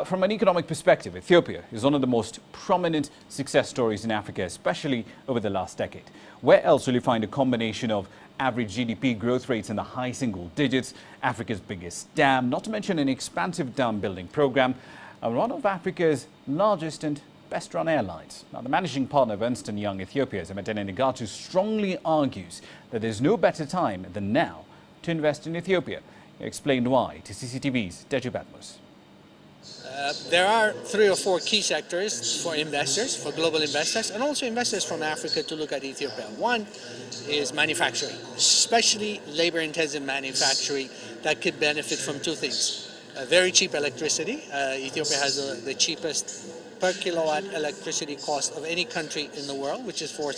From an economic perspective, Ethiopia is one of the most prominent success stories in Africa, especially over the last decade. Where else will you find a combination of average GDP growth rates in the high single digits, Africa's biggest dam, not to mention an expansive dam building program, and one of Africa's largest and best-run airlines? Now, the managing partner of Ernst & Young Ethiopia, Zemetene Nigatu, strongly argues that there's no better time than now to invest in Ethiopia. He explained why to CCTV's Deju Batmos. There are 3 or 4 key sectors for investors, for global investors, and also investors from Africa to look at Ethiopia. One is manufacturing, especially labor-intensive manufacturing that could benefit from 2 things. Very cheap electricity. Ethiopia has the cheapest per kilowatt electricity cost of any country in the world, which is 4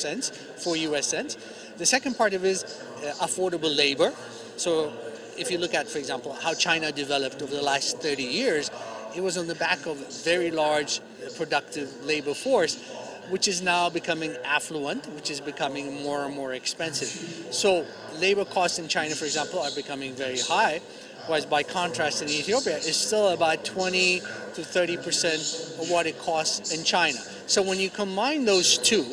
US cents. The second part of it is affordable labor. So if you look at, for example, how China developed over the last 30 years, it was on the back of a very large productive labor force, which is now becoming affluent, which is becoming more and more expensive. So labor costs in China, for example, are becoming very high, whereas by contrast in Ethiopia, it's still about 20 to 30% of what it costs in China. So when you combine those two,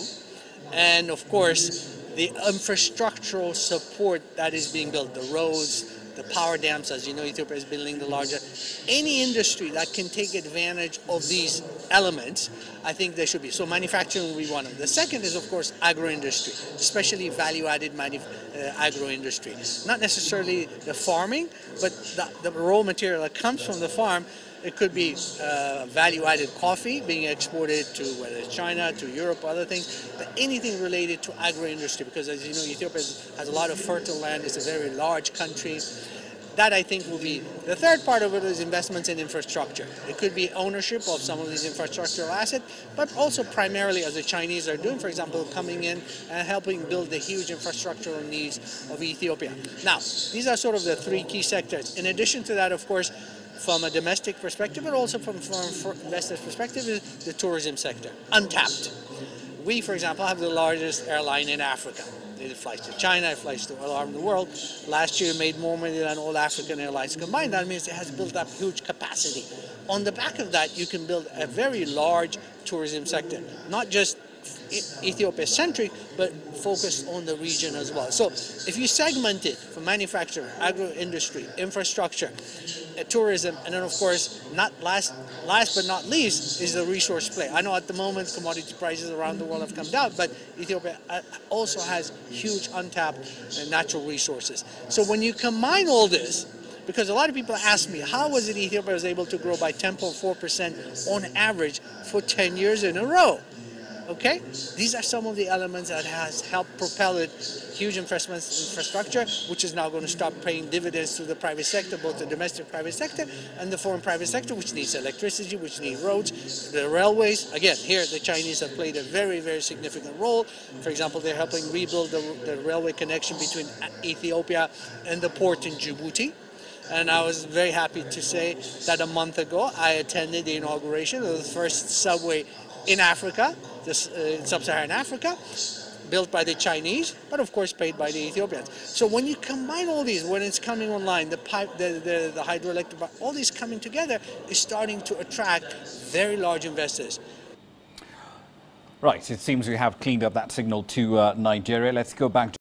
and of course, the infrastructural support that is being built, the roads, the power dams, as you know, Ethiopia is building the largest. Any industry that can take advantage of these elements, I think there should be. So manufacturing will be one of them. The second is, of course, agro-industry, especially value-added agro-industry. Not necessarily the farming, but the raw material that comes from the farm. It could be value-added coffee being exported to whether it's China, to Europe, other things, but anything related to agro-industry, because as you know, Ethiopia has a lot of fertile land, it's a very large country. That I think will be. The third part of it is investments in infrastructure. It could be ownership of some of these infrastructural assets, but also primarily, as the Chinese are doing, for example, coming in and helping build the huge infrastructural needs of Ethiopia. Now, these are sort of the 3 key sectors. In addition to that, of course, from a domestic perspective, but also from investors' perspective, is the tourism sector, untapped. We, for example, have the largest airline in Africa. It flies to China, it flies to all around the world. Last year, it made more money than all African airlines combined. That means it has built up huge capacity. On the back of that, you can build a very large tourism sector, not just Ethiopia-centric, but focused on the region as well. So if you segment it from manufacturing, agro-industry, infrastructure, tourism, and then of course, not last but not least, is the resource play. I know at the moment commodity prices around the world have come down, but Ethiopia also has huge untapped natural resources. So when you combine all this, because a lot of people ask me, how was it Ethiopia was able to grow by 10.4% on average for 10 years in a row? Okay, these are some of the elements that has helped propel it. Huge investments in infrastructure, which is now going to start paying dividends to the private sector, both the domestic private sector and the foreign private sector, which needs electricity, which needs roads, the railways. Again, here the Chinese have played a very, very significant role. For example, they're helping rebuild the railway connection between Ethiopia and the port in Djibouti. And I was very happy to say that a month ago, I attended the inauguration of the first subway in Africa, in sub-Saharan Africa, built by the Chinese, but of course paid by the Ethiopians. So when you combine all these, when it's coming online, the hydroelectric, all these coming together is starting to attract very large investors. Right, it seems we have cleaned up that signal to Nigeria. Let's go back to